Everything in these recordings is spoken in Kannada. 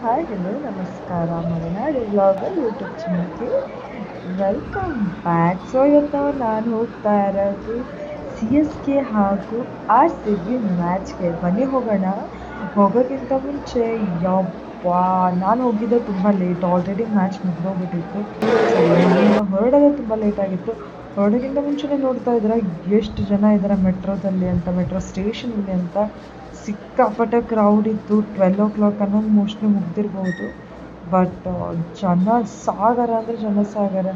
ಹಾಯ್ ಹಲೋ ನಮಸ್ಕಾರ ಮಲೆನಾಡು ವ್ಲಾಗರ್ ಯೂಟ್ಯೂಬ್ ಚಾನಲ್ಗೆ ವೆಲ್ಕಮ್ ಬ್ಯಾಕ್. ಸೊ ಇವತ್ತು ನಾನು ಹೋಗ್ತಾ ಇರೋದು CSK ಹಾಗೂ RCB ಮ್ಯಾಚ್ಗೆ. ಬನ್ನಿ ಹೋಗೋಣ. ಹೋಗೋಕ್ಕಿಂತ ಮುಂಚೆ ಯಬ್ಬಾ ನಾನು ಹೋಗಿದ್ದೆ ತುಂಬ ಲೇಟ್, ಆಲ್ರೆಡಿ ಮ್ಯಾಚ್ ಮುಗಿದೋಗ್ಬಿಟ್ಟಿತ್ತು. ಸೊ ಇಲ್ಲಿಂದ ಹೊರಡೋದೇ ತುಂಬ ಲೇಟಾಗಿತ್ತು. ಹೊರಡೋಕ್ಕಿಂತ ಮುಂಚೆನೇ ನೋಡ್ತಾ ಇದ್ದೀರಾ ಎಷ್ಟು ಜನ ಇದ್ದಾರೆ ಮೆಟ್ರೋದಲ್ಲಿ ಅಂತ, ಮೆಟ್ರೋ ಸ್ಟೇಷನಲ್ಲಿ ಅಂತ. ಸಿಕ್ಕಾಪಟ್ಟೆ ಕ್ರೌಡ್ ಇತ್ತು. 12 o'clock ಅನ್ನೋದು ಮೋಸ್ಟ್ಲಿ ಮುಗ್ದಿರ್ಬೋದು. ಬಟ್ ಜನ ಸಾಗರ ಅಂದರೆ ಜನಸಾಗರ.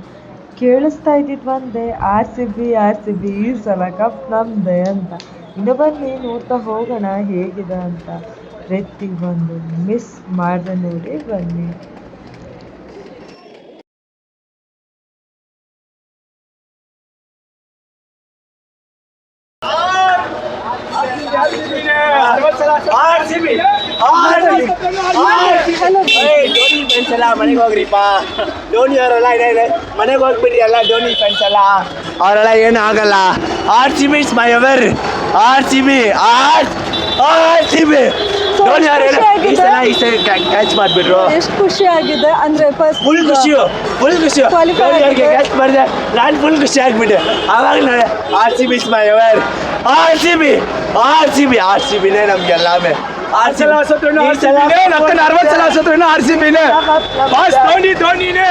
ಕೇಳಿಸ್ತಾ ಇದ್ದಿದ್ದು ಒಂದೇ, RCB ಈ ಸಲ ಕಪ್ ನಮ್ಮದೇ ಅಂತ. ಇನ್ನು ಬನ್ನಿ ನೋಡ್ತಾ ಹೋಗೋಣ ಹೇಗಿದೆ ಅಂತ. ಪ್ರತಿಯೊಂದು ಮಿಸ್ ಮಾಡದೆ ನೋಡಿ ಬನ್ನಿ. ಮನೆಗೆ ಹೋಗ್ರಿಪ್ಪ. ಧೋನಿ ಅವರೆಲ್ಲ ಇದೆ, ಮನೆಗೆ ಹೋಗ್ಬಿಡಿ ಎಲ್ಲ ಧೋನಿ ಫ್ರೆಂಡ್ಸ್ ಎಲ್ಲ. ಅವರೆಲ್ಲ ಏನು ಆಗಲ್ಲ. RCB is my ever. RCB Dhoni ಅವರು ಕ್ಯಾಚ್ ಮಾಡಿಬಿಟ್ರು. ಎಷ್ಟು ಖುಷಿ ಆಗಿದೆ ಅಂದರೆ ಫುಲ್ ಖುಷಿ ಧೋನಿ ಅವ್ರಿಗೆ ಕ್ಯಾಚ್ ಮಾಡಿದೆ. ನಾನು ಫುಲ್ ಖುಷಿ ಆಗ್ಬಿಟ್ಟೆ. ಆವಾಗ ನಾನು RCB ಇಸ್ ಮೈ ಎವರ್. RCBನೇ ನಮ್ಗೆಲ್ಲಾಮೆ. ಧೋನಿನೇ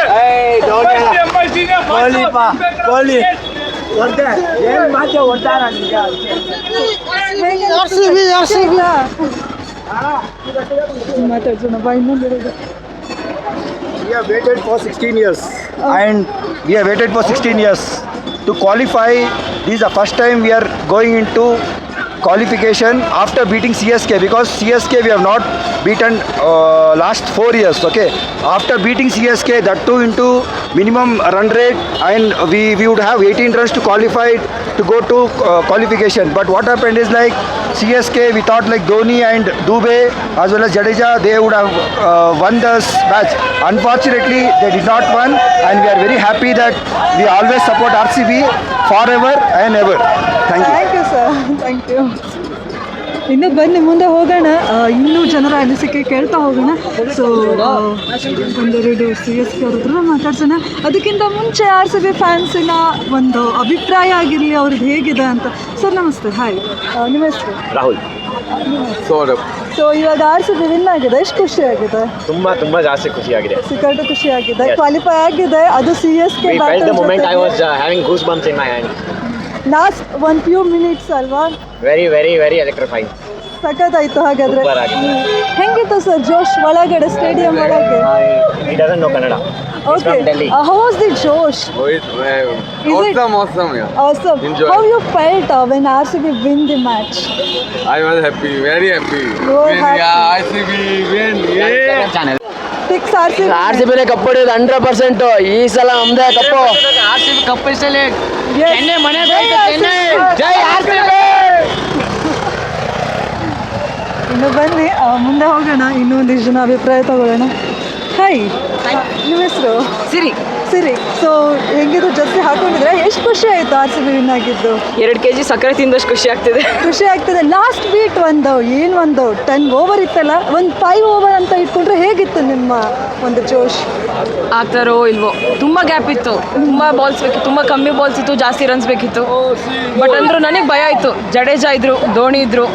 ಏನ್ ಮಾತೆ ಹೊಡ್ತಾರ We have waited for 16 years to qualify. This is the first time we are going into qualification after beating CSK, because CSK we have not beaten last 4 years. Okay, after beating CSK, that too into minimum run rate, and we would have 18 runs to qualify to go to qualification. But what happened is, like, CSK, we thought like Dhoni and Dubey as well as Jadeja, they would have won this match. Unfortunately, they did not win, and we are very happy that we always support RCB forever and ever. Thank you. Thank you sir, thank you. ಇನ್ನು ಬನ್ನಿ ಮುಂದೆ ಹೋಗೋಣ. ಇನ್ನೂ ಜನರ ಅನಿಸಿಕೆ ಕೇಳ್ತಾ ಹೋಗೋಣ. ಸೊ ಒಂದೆರಡು CSK ಅವ್ರ ಹತ್ರ ಮಾತಾಡ್ಸೋಣ. ಅದಕ್ಕಿಂತ ಮುಂಚೆ RCB ಫ್ಯಾನ್ಸಿನ ಒಂದು ಅಭಿಪ್ರಾಯ ಆಗಿರಲಿ, ಅವ್ರಿಗೆ ಹೇಗಿದೆ ಅಂತ. ಸರ್ ನಮಸ್ತೆ. ಹಾಯ್, ನಿಮ್ಮ ಹೆಸರು? ರಾಹುಲ್. ಸೊ ಇವಾಗ RCB ವಿನ್ ಆಗಿದೆ, ಎಷ್ಟು ಖುಷಿ ಆಗಿದೆ? ತುಂಬಾ ಜಾಸ್ತಿ ಖುಷಿಯಾಗಿದೆ. ಸಿಕ್ಕಾಪಟ್ಟೆ ಖುಷಿ ಆಗಿದೆ. ಕ್ವಾಲಿಫೈ ಆಗಿದೆ, ಅದು CSK ಲಾಸ್ಟ್ ಒಂದು ಫ್ಯೂ ಮಿನಿಟ್ಸ್ ಅಲ್ವಾ? ವೆರಿ ಎಲೆಕ್ಟ್ರಿಫೈಂಗ್. ಸಖತ್ತಾಯ್ತು. ಹಾಗಾದ್ರೆ ಹೆಂಗಿತ್ತು ಸರ್ ಜೋಶ್ ಒಳಗಡೆ, ಸ್ಟೇಡಿಯಂ ಒಳಗೆ? He doesn't know Kannada. Okay. How was the Josh? Awesome. Awesome. Enjoy. How you felt when RCB win the match? I was happy, very happy. You were happy? Yeah, RCB win. Yeah. Six RCB. RCB cup ಹೊಡೆಯೋದು 100%. ಈ ಸಲ ನಮ್ದೇ ಕಪ್ಪು. RCB ಕಪ್ ಇಷ್ಟಲೇ. ಚೆನ್ನೈ ಮನೆಗೆ ಹೋಯ್ತು. ಚೆನ್ನೈ ಜೈ RCB. ಇನ್ನು ಬನ್ನಿ ಮುಂದೆ ಹೋಗೋಣ. ಇನ್ನೂ ಒಂದಿಷ್ಟು ಜನ ಅಭಿಪ್ರಾಯ ತಗೊಳ್ಳೋಣ. ಹಾಯ್, ನಿಮ್ಮ ಹೆಸರು? ಸಿರಿ. ಸೊ ಹೆಂಗಿದ್ರು ಜರ್ಸಿ ಹಾಕೊಂಡಿದ್ರೆ ಎಷ್ಟು ಖುಷಿ ಆಯಿತು RCB ವಿನ್ ಆಗಿದ್ದು? 2 kg ಸಕ್ಕರೆ ತಿಂದಷ್ಟು ಖುಷಿ ಆಗ್ತಿದೆ. ಲಾಸ್ಟ್ ಬೀಟ್ ಒಂದು 10 ಓವರ್ ಇತ್ತಲ್ಲ, ಒಂದು 5 ಓವರ್ ಅಂತ ಇಟ್ಕೊಂಡ್ರೆ ಹೇಗಿತ್ತು ನಿಮ್ಮ ಒಂದು ಜೋಶ್? ಆಗ್ತಾರೋ ಇಲ್ವೋ, ತುಂಬ ಗ್ಯಾಪ್ ಇತ್ತು, ತುಂಬ ಬಾಲ್ಸ್ ಬೇಕಿತ್ತು, ತುಂಬ ಕಮ್ಮಿ ಬಾಲ್ಸ್ ಇತ್ತು, ಜಾಸ್ತಿ ರನ್ಸ್ ಬೇಕಿತ್ತು. ಬಟ್ ಅಂದರೂ ನನಗೆ ಭಯ ಇತ್ತು. ಜಡೇಜಾ ಇದ್ರು, ಧೋನಿ ಇದ್ರು,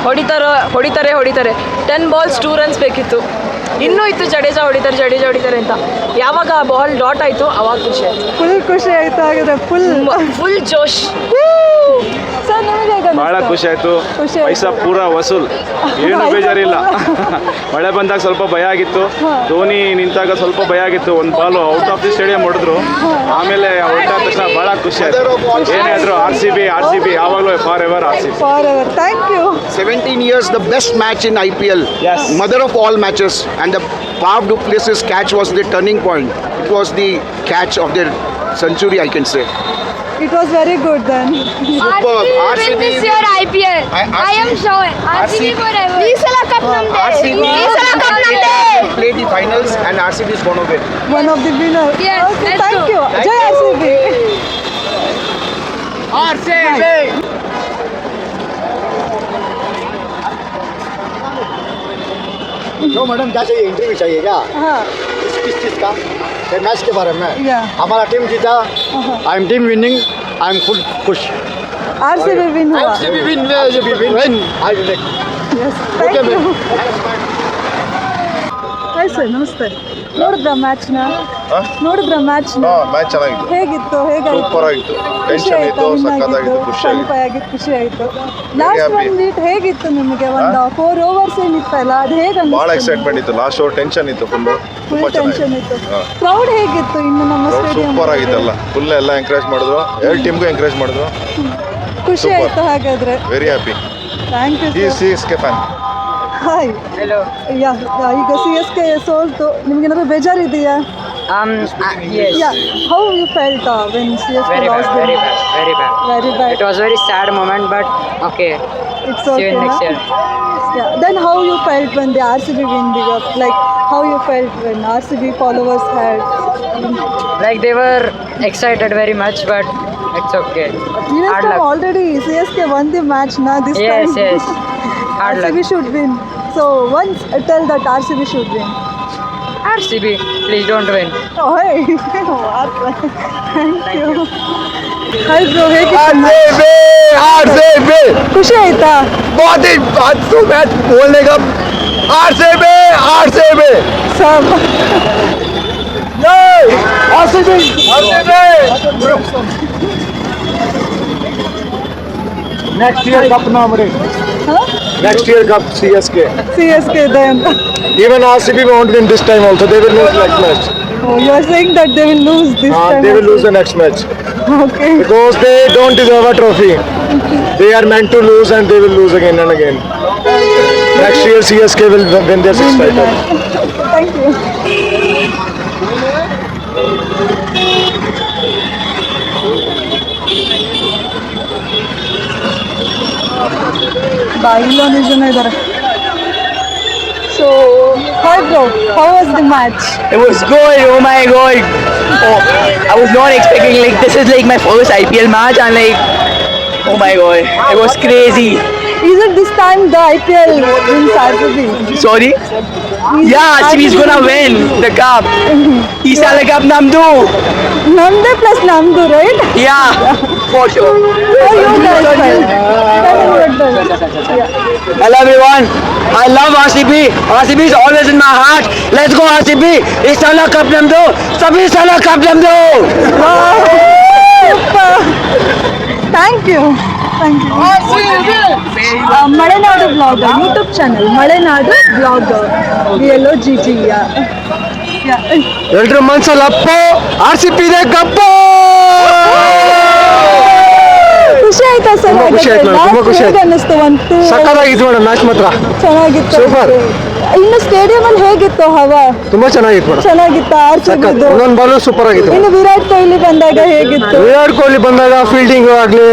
ಹೊಡಿತಾರೆ 10 balls 2 runs ಬೇಕಿತ್ತು. ಇನ್ನೂ ಇತ್ತು ಜಡೇಜಾ ಹೊಡಿತಾರೆ ಅಂತ. ಯಾವಾಗ ಆ ಬಾಲ್ ಡಾಟ್ ಆಯಿತು ಅವಾಗ ಖುಷಿ ಆಯಿತು. ಫುಲ್ ಖುಷಿ ಆಯಿತು. ಹಾಗಾದ್ರೆ ಫುಲ್ ಜೋಶ್. ಸರ್ ನಿಮಗೆ ಭಾಳ ಖುಷಿ ಆಯಿತು. ಪೈಸಾ ಪೂರಾ ವಸೂಲ್, ಏನು ಬೇಜಾರಿಲ್ಲ. ಮಳೆ ಬಂದಾಗ ಸ್ವಲ್ಪ ಭಯ ಆಗಿತ್ತು, ಧೋನಿ ನಿಂತಾಗ ಸ್ವಲ್ಪ ಭಯ ಆಗಿತ್ತು. ಒಂದು ball out of the stadium ಹೊಡೆದ್ರು, ಆಮೇಲೆ ಹೊರಟಾದ ತಕ್ಷಣ ಭಾಳ ಖುಷಿ ಆಯಿತು. ಏನೇ ಆದರೂ RCB ಯಾವಾಗಲೂ for ever RCB. Thank you. 17 years, the best match in IPL. Yes. Mother of all matches, and the Pav du Plessis catch was the turning point. It was the catch of their century, I can say. It was very good then. Superb. RCB win this year IPL. I am sure. RCB forever. Ee sala cup namde. Play the finals, and RCB is going to win. One of the winners. Yes, Okay, let's thank go. you. Jai RCB. RCB. जो मैडम क्या चाहिए इंटरव्यू चाहिए क्या हाँ किस चीज़ का मैच के बारे में या हमारा टीम जीता I am team winning I am full खुश RCB विन हुआ win I will Yes, thank you. Hi sir ನಮಸ್ತೆ ನೋಡಿದ್ರ ಮ್ಯಾಚ್ನ ಮ್ಯಾಚ್ನ ಮ್ಯಾಚ್ ಚೆನ್ನಾಗಿತ್ತು ಹೇಗಿತ್ತು ಸೂಪರ್ ಆಗಿತ್ತು ಟೆನ್ಷನ್ ಇತ್ತು ಸಕ್ಕತ್ತಾಗಿತ್ತು ಖುಷಿ ಆಗಿತ್ತು ಖುಷಿ ಆಯಿತು ಲಾಸ್ಟ್ ಒನ್ ವೀಕ್ ಹೇಗಿತ್ತು ನಿಮಗೆ ಒಂದು 4 ಓವರ್ಸ್ ಏನಿತ್ತಲ್ಲ ಅದು ಹೇಗೆ ಭಾಳ ಎಕ್ಸೈಟ್ಮೆಂಟ್ ಇತ್ತು ಲಾಸ್ಟ್ ಓವರ್ ಟೆನ್ಷನ್ ಇತ್ತು ಫುಲ್ ಟೆನ್ಷನ್ ಇತ್ತು ಕ್ರೌಡ್ ಹೇಗಿತ್ತು ಇನ್ನು ನಮ್ಮ ಸ್ಟೇಡಿಯಂ ಸೂಪರ್ ಆಗಿತ್ತಲ್ಲ ಫುಲ್ ಎಲ್ಲ ಎಂಕರೇಜ್ ಮಾಡಿದ್ರು ಎರಡು ಟೀಮ್ಗೂ ಎಂಕರೇಜ್ ಮಾಡಿದ್ರು ಖುಷಿ ಆಯಿತು ಹಾಗಾದ್ರೆ ವೆರಿ ಹ್ಯಾಪಿ ಥ್ಯಾಂಕ್ ಯು ಈ CSK ಫ್ಯಾನ್ ಹಾಯ್ ಈಗ CSK ಸೋಲ್ತು ನಿಮ್ಗೇನಾದ್ರು ಬೇಜಾರಿದೆಯಾ Yes. How you felt when CSK Very lost bad, very bad, very bad. Very bad. It was very sad moment, but okay. It's See okay. you next year. Yeah. Then how you felt when the RCB win the cup? Like how you felt when RCB followers had? Like they were excited very much, but it's okay. Hard luck. Already CSK won the match now. This Yes, time yes. Hard RCB luck. should win. So once tell that RCB should win. RCB, please don't win. Oh hey, what? Thank you. Hi bro, RCB ಖುಷಿ ಆಯ್ತಾ? बहुत ही अच्छू मैच बोलने का RCB सब नेक्स्ट ईयर कप नाम रे Huh? Next year cup CSK then. even RCB won't win this time also they will lose next match Oh, you are saying that they will lose this time. they will also. lose the next match Okay. because they don't deserve a trophy they are meant to lose and they will lose again and again next year CSK will win their sixth title Thank you. ಇಲ್ಲೊಂದು ಜನ ಇದ್ದಾರೆ. So, hi bro, how was the match? It was good, oh my god. Oh, I was not expecting, like, this is like my first IPL match and like, oh my god, it was crazy. Is it this time the IPL wins RCB? Sorry? Yeah, RCB is gonna win the cup. Isala Cup Namdu. Namde plus Namdu, right? Yeah, for sure. How you guys felt? Tell me what felt. Yeah. Hello everyone. I love RCB. RCB is always in my heart. Let's go RCB. Isala Cup Namdu. Sabhi Isala Cup Namdu. Wow. Super. Thank you. Malenadu blogger YouTube channel Malenadu blogger BLOGG. ಎಲ್ರ ಮನ್ಸಲ್ಲಿ ಅಪ್ಪು RCB ಇದೆ ಕಪ್ಪು ಖುಷಿ ಆಯ್ತಾ ಸರ್? ಖುಷಿ ಆಯ್ತು madam, ತುಂಬಾ ಖುಷಿ ಆಯ್ತು. ಅನ್ನಿಸ್ತು ಒಂದು ಸಕ್ಕತ್ತಾಗಿತ್ತು ಮೇಡಮ್ ಮ್ಯಾಚ್ ಮಾತ್ರ ಚೆನ್ನಾಗಿತ್ತು. Super. ಇನ್ನು ಸ್ಟೇಡಿಯಂ ಅಲ್ಲಿ ಹೇಗಿತ್ತು ಹವಾ? ತುಂಬಾ ಚೆನ್ನಾಗಿತ್ತು ಮೇಡಮ್ ಚೆನ್ನಾಗಿತ್ತು RCB. ಒಂದೊಂದು ಬಾಲು ಸೂಪರ್ ಆಗಿತ್ತು ಇನ್ನು ವಿರಾಟ್ ಕೊಹ್ಲಿ ಬಂದಾಗ ಹೇಗಿತ್ತು? ವಿರಾಟ್ ಕೊಹ್ಲಿ ಬಂದಾಗ ಫೀಲ್ಡಿಂಗ್ ಆಗಲಿ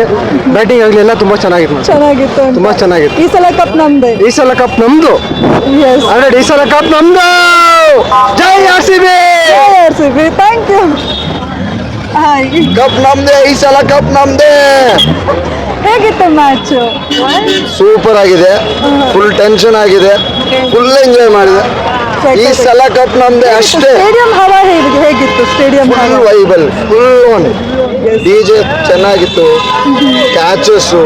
ಬ್ಯಾಟಿಂಗ್ ಆಗಲಿ ಎಲ್ಲ ತುಂಬಾ ಚೆನ್ನಾಗಿತ್ತು ಮೇಡಮ್ ಚೆನ್ನಾಗಿತ್ತು ಅಂತ. ತುಂಬಾ ಚೆನ್ನಾಗಿತ್ತು. ಈ ಸಲ ಕಪ್ ನಮ್ದೆ. ಈ ಸಲ ಕಪ್ ನಮ್ದು Yes. ಆಲ್ರೆಡಿ ಈ ಸಲ ಕಪ್ ನಮ್ದು ಜೈ RCB RCB. Thank you. Cup ನಮ್ದೆ ಈ ಸಲ ಕಪ್ ನಮ್ದೆ ಹೇಗಿತ್ತು ಮ್ಯಾಚ್? ಸೂಪರ್ ಆಗಿದೆ ಫುಲ್ ಟೆನ್ಷನ್ ಆಗಿದೆ ಫುಲ್ ಎಂಜಾಯ್ ಮಾಡಿದೆ ಈ ಸಲ ಕಪ್ ನಮ್ದೆ ಅಷ್ಟೇ ಸ್ಟೇಡಿಯಂ ಹವಾ ಹೇಗಿತ್ತು? ಸ್ಟೇಡಿಯಂ ಫುಲ್ ಹವಾ ವೈಬಲ್ ಫುಲ್ ಒನ್ DJ ಚೆನ್ನಾಗಿತ್ತು ಕ್ಯಾಚಸ್ಸು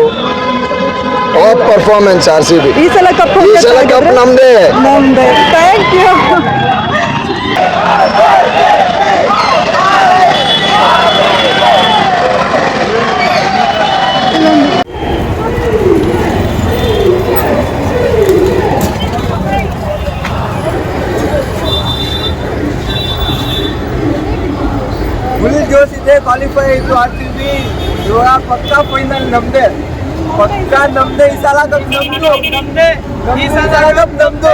ಟಾಪ್ ಪರ್ಫಾರ್ಮೆನ್ಸ್ RCB ಈ ಸಲ ಕಪ್ ಈ ಸಲ ಕಪ್ ನಮ್ದೆ ನಮ್ದೆ. Thank you. ಫುಲ್ ಜೋಶ್ ಇದೆ ಕ್ವಾಲಿಫೈ ಆಯಿತು RCB ಇವಾಗ ಪಕ್ಕಾ ಫೈನಲ್ ನಮ್ದೆ ಪಕ್ಕಾ ನಮ್ದೆ ಈ ಸಲ ಕಪ್ ನಮ್ದು ನಮ್ದೆ ಈ ಸಲ ಕಪ್ ನಮ್ದು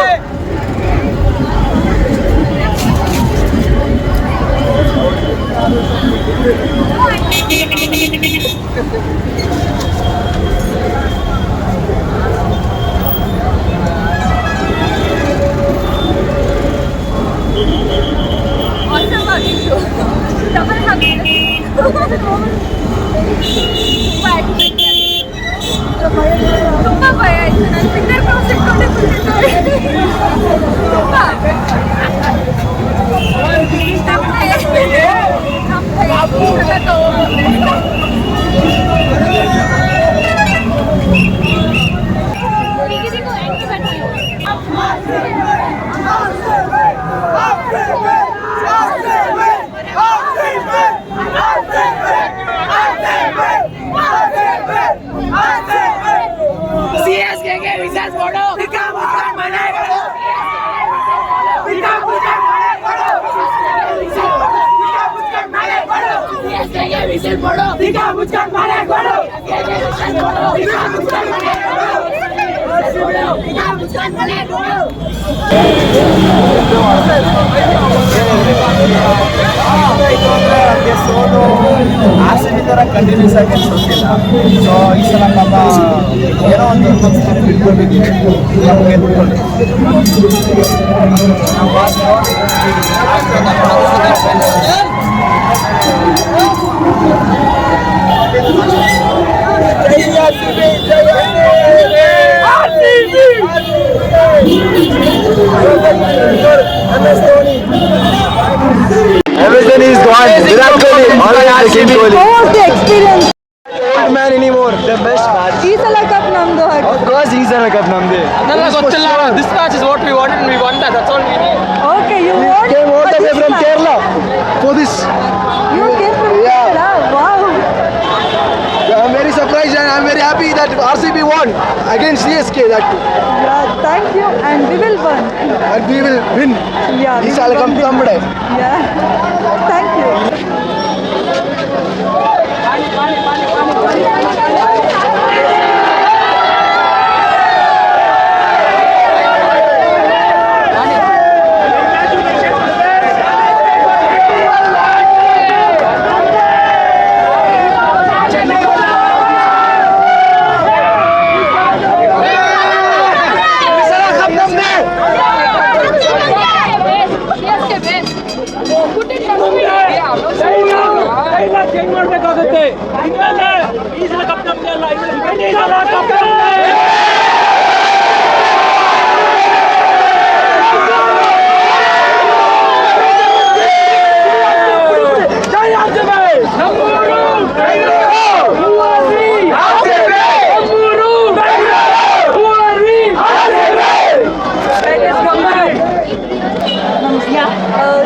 ತುಂಬ ಭಯ ಆಯ್ತು. ನಾನು ಫಿಂಗರ್ ಕ್ರಾಸ್ ಇಟ್ಕೊಂಡೆ ಕೂತಿದ್ದೆ. ನಮಗೆ ಸೋಲು RCB ಥರ ಕಂಟಿನ್ಯೂಸ್ ಆಗಿ ಅನ್ಸೋದಿಲ್ಲ. ಸೊ ಈ ಸಲ ಪಾಪ ಏನೋ ಒಂದು ಸಂಸ್ಥೆ ಬಿಟ್ಕೊಂಡಿದ್ದೀವಿ, ನಮಗೆ Everything is gone. Virat Kohli, always King Kohli. How was the experience? Old man anymore. The best match. ಈ ಸಲ ಕಪ್ ನಮ್ದು ಹಾಗೆ. Of course, he's a cup namde. This match is what we wanted and we won that. That's all we need. Okay, you won. Came all but the way this from match- Kerala for this. You came from Kerala. Wow. I'm very surprised and I'm very happy that RCB won against CSK. That too. Yeah, thank you, and we will win. And we will win. Yeah, we This will will come win. someday. Yeah, thank you.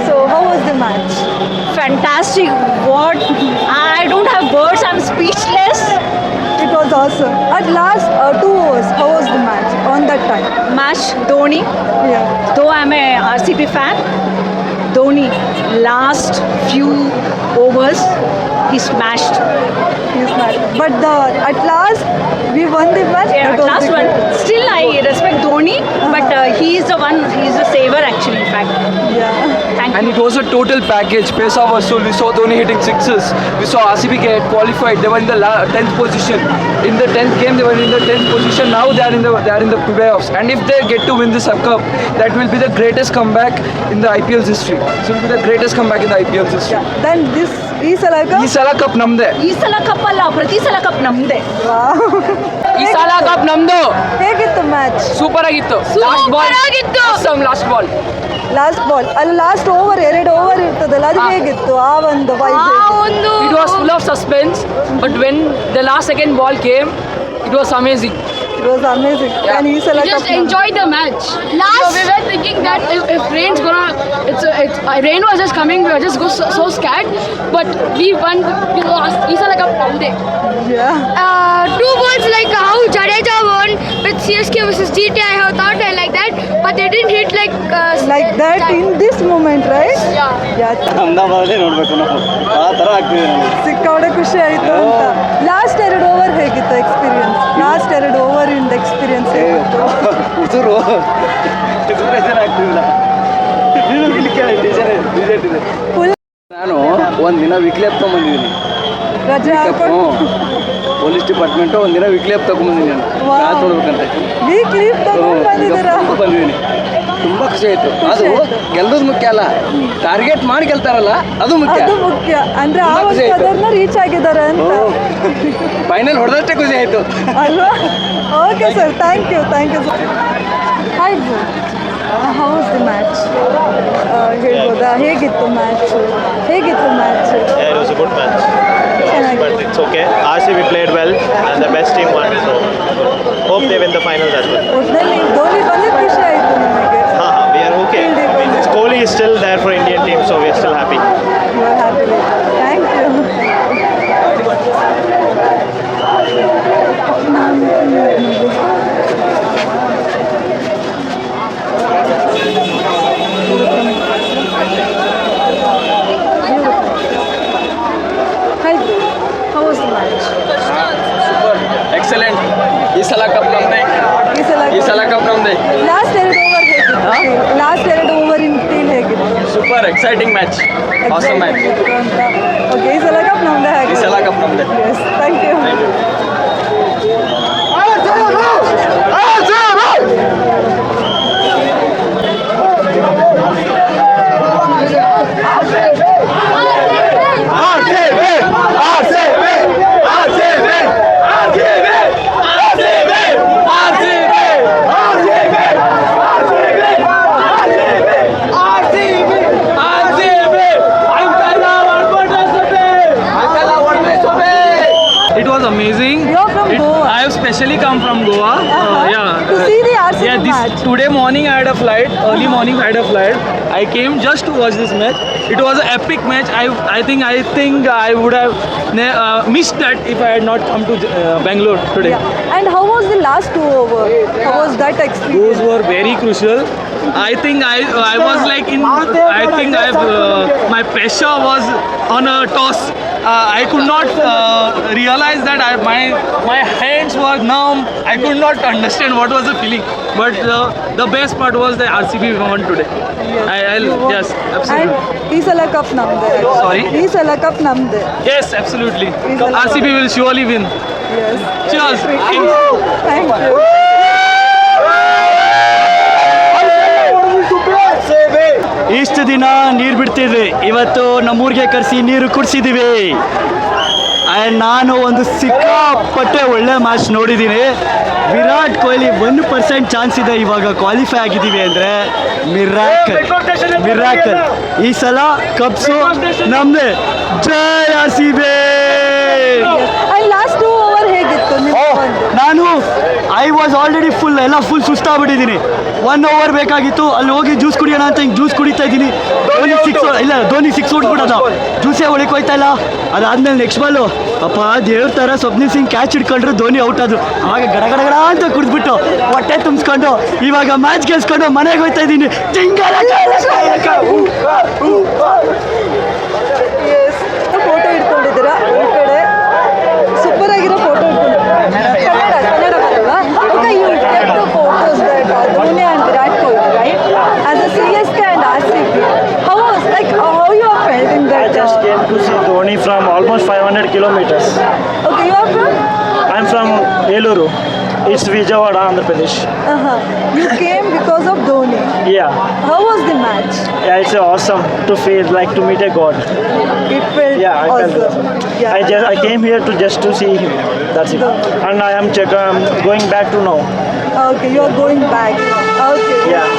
So how was the match? Fantastic. What? I don't have words. I'm speechless. It was awesome. At last 2 overs, how was the match on that time? Match Dhoni. Yeah. Though I'm a RCB fan, Dhoni last few overs he smashed. He's mad. But at last we won the match. Yeah, That was last the one. good. Still I respect Dhoni, but he is the one. He is the saver actually. In fact, Yeah. thank And you. it was a total package. Pesa was sold. We saw Dhoni hitting sixes. We saw RCB get qualified. They were in the 10th position. In the 10th game, they were in the 10th position. Now they are in the playoffs. And if they get to win this cup, that will be the greatest comeback in the IPL's history. So it will be the greatest comeback in the IPL's history. Then this ಈ ಸಲ ಈ ಸಲ ಕಪ್ ನಮ್ದೆ. ಈ ಸಲ ಕಪ್ ಅಲ್ಲ, ಪ್ರತಿ ಸಲ ಕಪ್ ನಮ್ದೆ. ಈ ಸಲ ಕಪ್ ನಮ್ದು. ಹೇಗಿತ್ತು ಮ್ಯಾಚ್? ಸೂಪರ್ ಆಗಿತ್ತು. Super ಆಗಿತ್ತು. Last ball. ಲಾಸ್ಟ್ ಬಾಲ್ ಅಲ್ಲಿ ಲಾಸ್ಟ್ ಓವರ್ 2 ಓವರ್ ಇರ್ತದಲ್ಲ, ಅದು ಹೇಗಿತ್ತು? ಆ ಒಂದು ಆ ವೈಬ್ ಒಂದು It was full of suspense, but when the last second ball came, it was amazing. It was amazing. And ಈ ಸಲ Just cup enjoy the match. We were thinking that if rain's gonna, rain was just coming, we were just so scared. But we won. It's like a Monday. Yeah. 2 balls like how Jadeja won with CSK versus GT. I have thought like that, but they didn't hit like Like that in this moment, right? Yeah. ಅಹಮದಾಬಾದೇ ನೋಡ್ಬೇಕು ನಾವು ಆ ಥರ ಆಗ್ತಿದೆ ನಮಗೆ. ಸಿಕ್ಕಾಪಟ್ಟೆ ಖುಷಿ ಆಯಿತು ಅಂತ. ಲಾಸ್ಟ್ 2 ಓವರ್ ಹೇಗಿತ್ತು ಎಕ್ಸ್ಪೀರಿಯನ್ಸ್? ಲಾಸ್ಟ್ 2 ಓವರ್ ಇಂದ ಎಕ್ಸ್ಪೀರಿಯನ್ಸ್ ಹೇಗಿತ್ತು? ಉಸಿರು ಟೆನ್ಷನ್ ಆಗ್ತಿಲ್ಲ. ಫುಲ್ ನಾನು ಒಂದಿನ ವೀಕ್ಲಿ ಹಪ್ ತೊಗೊಂಬಂದಿದ್ದೀನಿ. ರಜೆ ಹಾಕೊಂಡು ಪೊಲೀಸ್ ಡಿಪಾರ್ಟ್ಮೆಂಟು ಒಂದಿನ ವೀಕ್ಲಿ ಹಪ್ ತೊಗೊಂಬಂದಿದ್ದೀನಿ ನಾನು. Wow. ಮ್ಯಾಚ್ ನೋಡ್ಬೇಕಂತ. ವೀಕ್ ಲೀವ್ ತಗೊಂಡು ಬಂದಿದ್ದೀರಾ? ಬಂದಿದ್ದೀನಿ. ತುಂಬ ಖುಷಿ ಆಯಿತು. ಅದು ಗೆಲ್ಲೋದು ಮುಖ್ಯ ಅಲ್ಲ, ಟಾರ್ಗೆಟ್ ಮಾಡಿ ಗೆಲ್ತಾರಲ್ಲ ಅದು ಮುಖ್ಯ. ಅದು ಮುಖ್ಯ. ಅಂದ್ರೆ ಆ ತುಂಬಾ ಖುಷಿ ಒಂದು ಆಯ್ತು. ಅದನ್ನ ರೀಚ್ ಆಗಿದ್ದಾರೆ ಅಂತ ಫೈನಲ್ ಹೊಡೆದಷ್ಟೇ ಖುಷಿ ಆಯಿತು. ಅಲ್ವಾ? Okay sir, thank you sir. Hi bro, how was the match? ಹೇಳ್ಬೋದಾ? ಹೇಗಿತ್ತು match? Yeah, it was a good match. But it's okay. RCB played well and the best team won. So hope they win the finals as well. ಒಟ್ಟಿನಲ್ಲಿ ಧೋನಿ ಬಂದಿದ್ದು ಖುಷಿ ಆಯಿತು ನಿಮಗೆ? We are okay. I mean, Kohli is still there for Indian team, so we are still happy. You are happy. Thank you. Hi bro, super exciting match awesome match okay ಈ ಸಲ ಕಪ್ ನಮ್ದೇ ಈ ಸಲ ಕಪ್ ನಮ್ದೆ yes thank you It was amazing. You're from Goa. I have specially come from Goa. Yeah. To see the RCB Yeah, match. today morning I had a flight. Early morning I had a flight. I came just to watch this match. It was an epic match. I think I would have missed that if I had not come to Bangalore today. Yeah. And how was the last 2 over? How was that experience? Those were very crucial. I think I was like in. I think my pressure was on a toss. I could not realize that my hands were numb. I could not understand what was the feeling. But the best part was the RCB won today. Yes, absolutely. And ಈ ಸಲ ಕಪ್ ನಮ್ದೇ. Sorry? ಈ ಸಲ ಕಪ್ ನಮ್ದೇ. Yes, absolutely. Is the- RCB will surely win. Yes. Cheers. Thank you. ಇಷ್ಟು ದಿನ ನೀರು ಬಿಡ್ತಿದ್ವಿ, ಇವತ್ತು ನಮ್ಮೂರಿಗೆ ಕರೆಸಿ ನೀರು ಕುಡಿಸಿದ್ದೀವಿ. ನಾನು ಒಂದು ಸಿಕ್ಕಾಪಟ್ಟೆ ಒಳ್ಳೆ ಮ್ಯಾಚ್ ನೋಡಿದ್ದೀನಿ. ವಿರಾಟ್ ಕೊಹ್ಲಿ 1% ಚಾನ್ಸ್ ಇದೆ ಇವಾಗ ಕ್ವಾಲಿಫೈ ಆಗಿದ್ದೀವಿ ಅಂದರೆ ಮಿರಾಕಲ್. ಈ ಸಲ ಕಪ್ಸು ನಮ್ಮದೇ. ಜೈ RCB. And last 2 over ಹೇಗಿತ್ತು ನಾನು ಐ ವಾಸ್ ಆಲ್ರೆಡಿ ಫುಲ್ ಸುಸ್ತಾಗ್ಬಿಟ್ಟಿದ್ದೀನಿ. 1 ಓವರ್ ಬೇಕಾಗಿತ್ತು, ಅಲ್ಲಿ ಹೋಗಿ ಜ್ಯೂಸ್ ಕುಡಿಯೋಣ ಅಂತ ಹಿಂಗೆ ಜ್ಯೂಸ್ ಕುಡಿತಾ ಇದ್ದೀನಿ. ಧೋನಿ ಸಿಕ್ಸ್ ಹೊಡ್ಬಿಡೋದು, ಜ್ಯೂಸೇ ಒಳಗೆ ಹೋಯ್ತಾ ಇಲ್ಲ. ಅದಾದ್ಮೇಲೆ ನೆಕ್ಸ್ಟ್ ಬಾಲು ಅಪ್ಪ ದೇವ್ರ ಥರ ಸ್ವಪ್ನಿಲ್ ಸಿಂಗ್ ಕ್ಯಾಚ್ ಹಿಡ್ಕೊಂಡ್ರು, ಧೋನಿ ಔಟ್ ಆದ್ರು. ಆವಾಗ ಗಡಗಡ ಅಂತ ಕುಡಿದ್ಬಿಟ್ಟು ಹೊಟ್ಟೆ ತುಂಬಿಸ್ಕೊಂಡು ಇವಾಗ ಮ್ಯಾಚ್ ಗೆಲ್ಸ್ಕೊಂಡು ಮನೆಗೆ ಹೋಯ್ತಾ ಇದ್ದೀನಿ. ಫೋಟೋ ಇಟ್ಕೊಂಡಿದ್ದೀರಾ ಈ ಕಡೆ ಸೂಪರ್ ಆಗಿರೋ ಫೋಟೋ ಕನ್ನಡ ಬರಲ್ವಾ? Okay, you get the photos that Dhoni and Virat Kohli, right? As a CSK and RCB, how you are felt in that? I just came to see Dhoni from almost 500 kilometers. Okay, you are from? I'm from Eluru. It's Vijayawada, Andhra Pradesh. You came because of Dhoni. Yeah. How was the match? Yeah, it's awesome to feel like to meet a god. It felt Yeah, I felt awesome. it. Yeah. I came here to see him. That's it. And I am going back to now. Okay, you are going back. Okay. Yeah.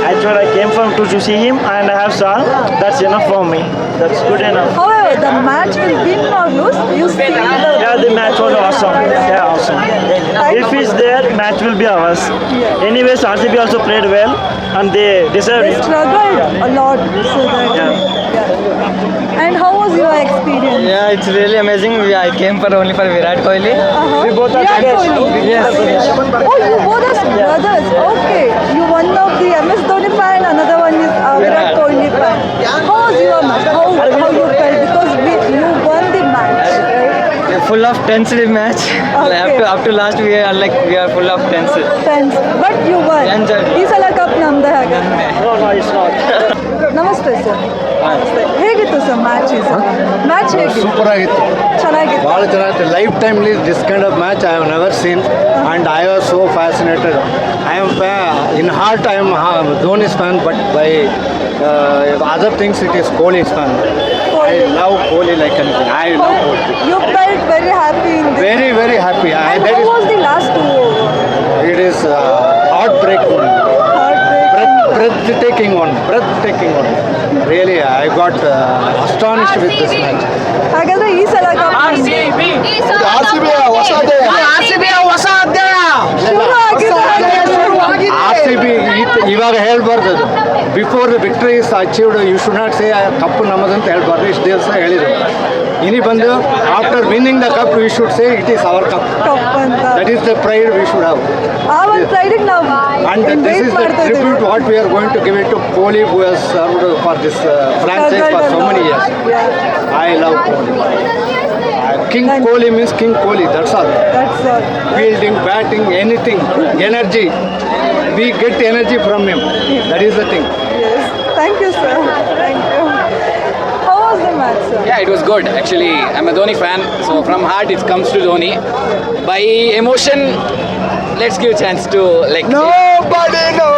Actually, I came to see him and I have son. That's enough for me. That's good enough. However, the match will win or lose. You see the. Yeah, the match was awesome. Yeah, awesome. If he's there, match will be ours. Yeah. Anyways, RCB also played well and they deserved They it. struggled a lot. So that, Yeah. And how was your experience? Yeah, it's really amazing. I came only for Virat Kohli. We both are Virat brothers. Kohli. Yes. Oh, you both are brothers. Okay. You one of the MS Dhoni fan, another one is Virat Kohli fan. How was your match? How you felt? Because you won the match, right? Full of tense match. Okay. Up to last we are full of tense. Thanks. But you won. Enjoyed. ಈ ಸಲ ಕಪ್ ನಮ್ದೇ ಹಾಗಾದ್ರೆ. No, it's not. ನಮಸ್ತೆ ಸರ್. ನಮಸ್ತೆ. ಹೇಗಿತ್ತು ಸರ್ ಮ್ಯಾಚ್ ಈ ಸಲ? ಮ್ಯಾಚ್ ಹೇಗಿತ್ತು? ಸೂಪರ್ ಆಗಿತ್ತು, ಚೆನ್ನಾಗಿತ್ತು. ಭಾಳ ಚೆನ್ನಾಗಿತ್ತು. Life timely this kind of match I have never seen and I was so fascinated. I am in heart I am Dhoni's fan, but by other things it is Kohli's fan. I love Kohli like anything. I love Kohli. You felt very happy in this. Very, very happy. And how was the last 2 over? It is heartbreaking one. Breathtaking one. Really, I got astonished with this match. ಹಾಗಾದ್ರೆ ಈ ಸಲ ಕಪ್ ಹೊಸ ಅಧ್ಯಾಯ. RCB ಇವಾಗ ಹೇಳ್ಬಾರ್ದು. Before the victory is achieved you should not say cup ನಮ್ಮದಂತ ಹೇಳ್ಬಾರ್ದು. ಇಷ್ಟು ದಿವಸ ಹೇಳಿದ್ರು. ಇನಿ ಬಂದು after winning the cup we should say it is our cup. ಅಂತ that is the pride we should have. ಆ ಒಂದು ಪ್ರೈಡಿಗೆ ನಾವು And this is the tribute what we are going to give it to Kohli, who has served for this franchise for so many years. I love Kohli. King Kohli means King Kohli, that's all. That's all. Fielding, batting, anything, energy. We get energy from him. That is the thing. Yes. Thank you, sir. Thank you. Yeah, it was good. Actually, I'm a Dhoni fan, so from heart it comes to Dhoni. By emotion, let's give chance to like. Nobody know.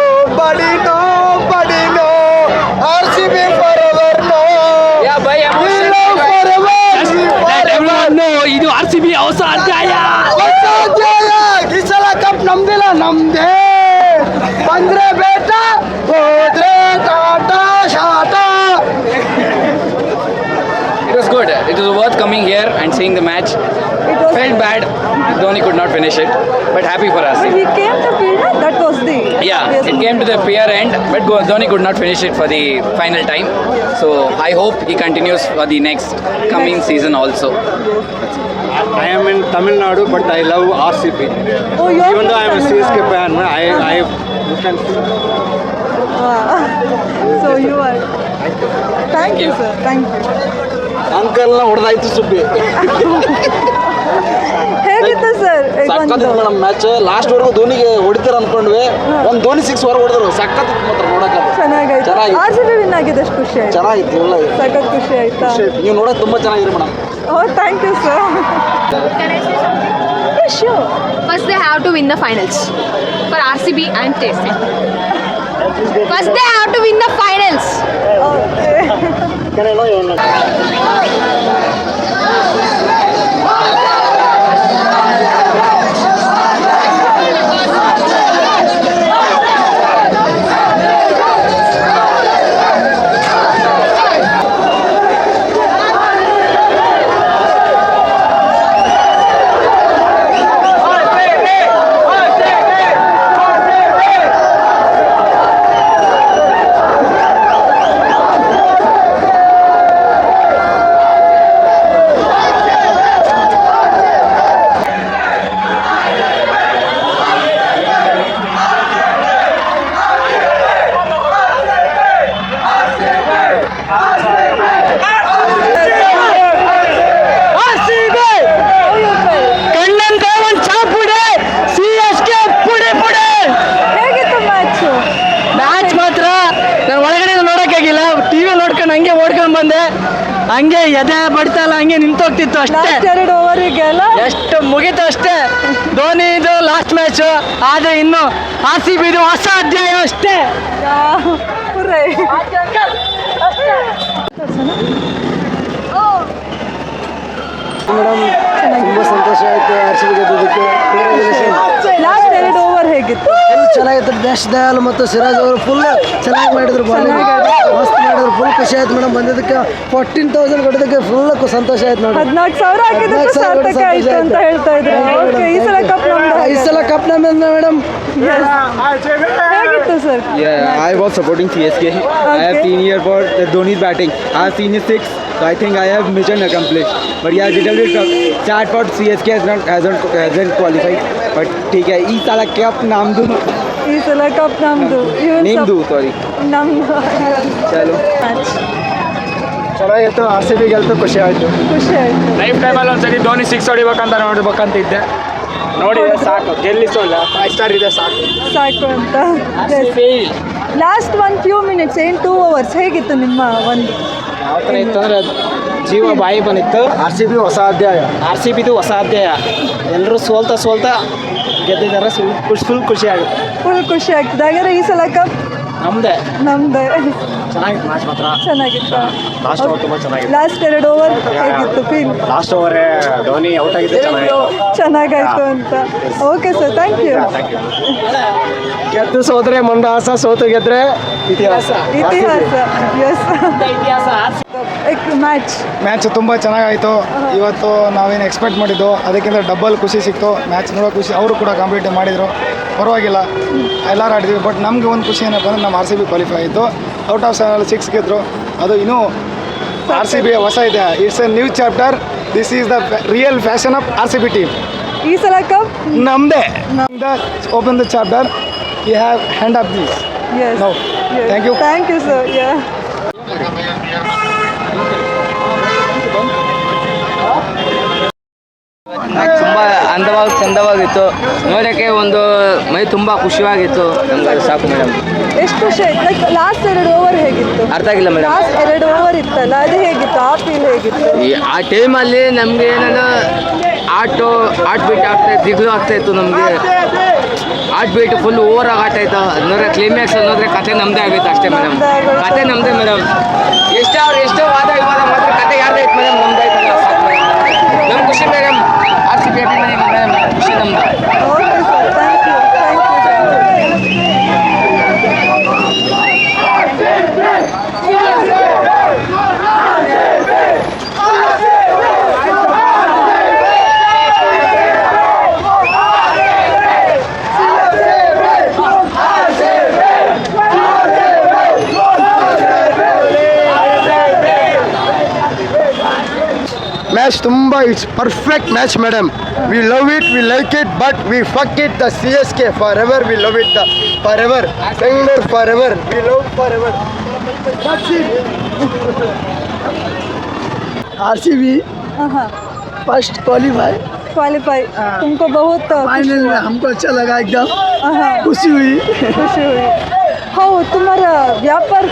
RCB forever, no. Yeah, by emotion. We love forever. Let everyone know, ಇದು RCB ಹೊಸ ಅಧ್ಯಾಯ. ಈ ಸಲ ಕಪ್ ನಮ್ದಿಲ್ಲ, ನಮ್ದೇ. ಬಂದ್ರೆ ಬೇಟ, ಹೋದ್ರೆ Tata ಶಾಟಾ. It was good. It was worth coming here and seeing the match. Felt bad. Dhoni could not finish it, but happy for us. But he came to field, that was the... Yeah, it came to the pier end, but Dhoni could not finish it for the final time. So I hope he continues for the next coming season also. I am in Tamil Nadu, but I love RCB. Oh, you're Even though I am a from CSK Tamil fan, you can see. So you are... Thank you, sir. Thank you. ಅಂಕಲ್ನ ಹೊಡೆದಾಯ್ತು Subbi. ಹೇಗಿತ್ತು ಸರ್ ಸಕ್ಕತ್ತಿತ್ತು ಮೇಡಮ್ ಮ್ಯಾಚ್. ಲಾಸ್ಟ್ ವರೆಗೂ ಧೋನಿಗೆ ಹೊಡಿತಾರ ಅನ್ಕೊಂಡ್ವಿ. ಒಂದು ಧೋನಿ 6 ಹೊರ ಹೊಡೆದ್ರು. ಸಕ್ಕತ್ತಿತ್ತು ಮಾತ್ರ ನೋಡಕ್ಕೆ. ಚೆನ್ನಾಗಾಯ್ತು. RCB ವಿನ್ ಆಗಿದೆ, ಎಷ್ಟು ಖುಷಿ ಆಯ್ತು. ಚೆನ್ನಾಗಿತ್ತು, ಒಳ್ಳೆ ಸಖತ್ ಖುಷಿ ಆಯ್ತಾ? ನೀವು ನೋಡೋಕೆ ತುಂಬಾ ಚೆನ್ನಾಗಿದೆ madam. Oh, thank you, sir. Yeah, sure. First they have to win the finals for RCB and Test. First they have to win the finals. Okay. Can I know your name? ಹಂಗೆ ಎದೆ ಬಡ್ತಾ ಇಲ್ಲ, ಹಂಗೆ ನಿಂತೋಗ್ತಿತ್ತು ಅಷ್ಟೇ. 2 ಓವರಿಗೆಲ್ಲ ಎಷ್ಟು ಮುಗೀತು ಅಷ್ಟೇ. ಧೋನಿದು ಲಾಸ್ಟ್ ಮ್ಯಾಚ್, ಆದ್ರೆ ಇನ್ನು RCB ಇದು ಹೊಸ ಅಧ್ಯಾಯ ಅಷ್ಟೇ. ಮೇಡಮ್ ತುಂಬ ಸಂತೋಷ ಆಯಿತು RCB ಗೆದ್ದದಕ್ಕೆ. ಲಾಸ್ಟ್ 2 ಓವರ್ ಹೇಗಿತ್ತು? ಚೆನ್ನಾಗಿತ್ತು. ದೇಶ್ ದಯಾಲ್ ಮತ್ತು ಸಿರಾಜ್ ಅವರು ಫುಲ್ ಚೆನ್ನಾಗಿ ಮಾಡಿದ್ರು, ಬಾಲಿಂಗ್ ಮಸ್ತ್ ಮಾಡಿದ್ರು. ಫುಲ್ ಖುಷಿ ಆಯ್ತು ಮೇಡಮ್. ಬಂದಿದ್ದಕ್ಕೆ 14,000 ಕೊಡೋದಕ್ಕೆ ಫುಲ್ ಸಂತೋಷ ಆಯ್ತು ನೋಡಿ. 14,000 ಹಾಕಿದ್ದಕ್ಕೆ ಸಾರ್ಥಕ ಆಯ್ತು ಅಂತ ಹೇಳ್ತಾ ಇದ್ರು. ಓಕೆ, ಈ ಸಲ ಕಪ್ ನಮ್ದು. ಈ ಸಲ ಕಪ್ ನಮ್ದು ಮೇಡಮ್. ಹೇಗಿತ್ತು sir? I was supporting CSK. I have seen here for Dhoni's batting. I have seen his 6, so I think I have mission accomplished. But yeah, little bit sad for CSK hasn't qualified. But ठीक है, ಈ ಸಲ ಕಪ್ ನಮ್ದು. ಈ ಸಲ ಕಪ್ ನಮ್ದು. ನಿಮ್ದು, ಸಾರಿ ನಮ್ದು. ಚಲೋ. ಚೆನ್ನಾಗಿತ್ತು. RCB ಗೆಲ್ತು, ಖುಷಿ ಆಯಿತು. ಖುಷಿ ಆಯ್ತು. ಲೈಫ್ ಟೈಮಲ್ಲಿ ಒಂದ್ಸರಿ ಧೋನಿ 6 ಹೊಡಿಬೇಕಂತ ನೋಡ್ಬೇಕಂತ ಇದ್ದೆ. ನೋಡಿದೆ, ಸಾಕು. ಗೆಲ್ಲಿಸೋಲ್ಲ, 5 ಸ್ಟಾರ್ ಇದೆ ಸಾಕು. ಸಾಕು ಅಂತ. ಲಾಸ್ಟ್ 1 few minutes, 2 overs ಹೇಗಿತ್ತು ನಿಮ್ಮ ಒಂದು? ಯಾವ ಥರ ಇತ್ತು ಅಂದರೆ ಜೀವ ಬಾಯಿ ಬಂದಿತ್ತು. RCB ಹೊಸ ಅಧ್ಯಾಯ. RCBದು ಹೊಸ ಅಧ್ಯಾಯ. ಎಲ್ಲರೂ ಸೋಲ್ತಾ ಗೆದ್ದಿದ್ದಾರೆ. ಫುಲ್ ಖುಷಿ ಆಗುತ್ತೆ. ಫುಲ್ ಖುಷಿ ಆಗ್ತದೆ. ಹಾಗಾದ್ರೆ ಈ ಸಲ ಕಪ್ ನಮ್ಮದೇ. ಚೆನ್ನಾಗಿತ್ತು ಮ್ಯಾಚ್ ಮಾತ್ರ. ಚೆನ್ನಾಗಿತ್ತು. ಲಾಸ್ಟ್ ಓವರ್ ತುಂಬ ಚೆನ್ನಾಗಿತ್ತು. ಲಾಸ್ಟ್ 2 ಓವರ್ ಹೇಗಿತ್ತು ಫೀಲ್? ಲಾಸ್ಟ್ ಓವರೇ ಧೋನಿ ಔಟ್ ಆಗಿದ್ದು ಚೆನ್ನಾಗಾಯ್ತು ಅಂತ. Okay sir, thank you. ಗೆದ್ದು ಸೋದ್ರೆ ಮಂದಹಾಸ, ಸೋತು ಗೆದ್ರೆ ಇತಿಹಾಸ. ಮ್ಯಾಚ್ ತುಂಬ ಚೆನ್ನಾಗಾಯಿತು. ಇವತ್ತು ನಾವೇನು ಎಕ್ಸ್ಪೆಕ್ಟ್ ಮಾಡಿದ್ದು ಅದಕ್ಕಿಂತ ಡಬಲ್ ಖುಷಿ ಸಿಕ್ತು. ಮ್ಯಾಚ್ ನೋಡೋ ಖುಷಿ. ಅವರು ಕೂಡ ಕಾಂಪಿಟೇಟಿವ್ ಮಾಡಿದರು, ಪರವಾಗಿಲ್ಲ, ಎಲ್ಲರೂ ಆಡಿದ್ವಿ. ಬಟ್ ನಮಗೆ ಒಂದು ಖುಷಿ ಏನಪ್ಪ ಅಂದರೆ ನಮ್ಮ RCB ಕ್ವಾಲಿಫೈ ಆಯಿತು. ಔಟ್ ಆಫ್ 7 6 ಗೆದ್ದರು. ಅದು ಇನ್ನೂ RCB ಹೊಸ ಇದೆ. It's a new chapter. This is the real fashion of RCB team. ಈ ಸಲ ಕಪ್ ನಮ್ಮದೇ. Open the chapter. You have hand of this. No. Thank you sir. ತುಂಬ ಚಂದವಾಗಿತ್ತು ನೋಡೋಕ್ಕೆ. ಒಂದು ಮೈ ತುಂಬ ಖುಷಿಯಾಗಿತ್ತು ನಮ್ಗೆ. ಸಾಕು ಮೇಡಮ್. ಎಷ್ಟು ಖುಷಿ ಆಯ್ತು? ಲೈಕ್ ಲಾಸ್ಟ್ 2 ಓವರ್ ಹೇಗಿತ್ತು? ಅರ್ಥ ಆಗಿಲ್ಲ ಮೇಡಮ್. ಲಾಸ್ಟ್ 2 ಓವರ್ ಇತ್ತಲ್ಲ, ಅದು ಹೇಗಿತ್ತು? ಆ ಫೀಲ್ ಹೇಗಿತ್ತು? ಆ ಟೈಮಲ್ಲಿ ನಮಗೆ ಏನೋ ಆಟ್ ಬೀಟ್ ಆಗ್ತಾ ದಿಗ್ಲು ಆಗ್ತಾಯಿತ್ತು ನಮಗೆ. ಆಟ್ ಬೀಟ್ ಫುಲ್ ಓವರ್ ಆಗ್ತಾಯಿತ್ತು. ನೋಡ್ರೆ ಕ್ಲೈಮ್ಯಾಕ್ಸ್ ಅನ್ನೋದ್ರೆ ಕತೆ ನಮ್ಮದೇ ಆಗುತ್ತೆ ಅಷ್ಟೇ ಮೇಡಮ್. ಕತೆ ನಮ್ಮದೇ ಮೇಡಮ್. ಎಷ್ಟೋ ವಾದ ವಿವಾದ ಮಾತ್ರ ಕತೆ ಯಾರ್ದೇ ಐತೆ ಮೇಡಮ್, ನಮ್ದು ಆಯ್ತಲ್ಲ. ನಮ್ಮ ಖುಷಿ ಮೇಡಮ್. RCB ಮೇಡಮ್, ಖುಷಿ ನಮ್ದು. Okay sir, thank you. Match ತುಂಬ it's perfect match madam. We love it, we like it, but we fuck it the CSK forever. We love it forever. Bengaluru forever. We love for ever. RCB first qualify तुमको बहुत फाइनल में हमको अच्छा लगा, एकदम खुशी हुई. हो तुम्हारा व्यापार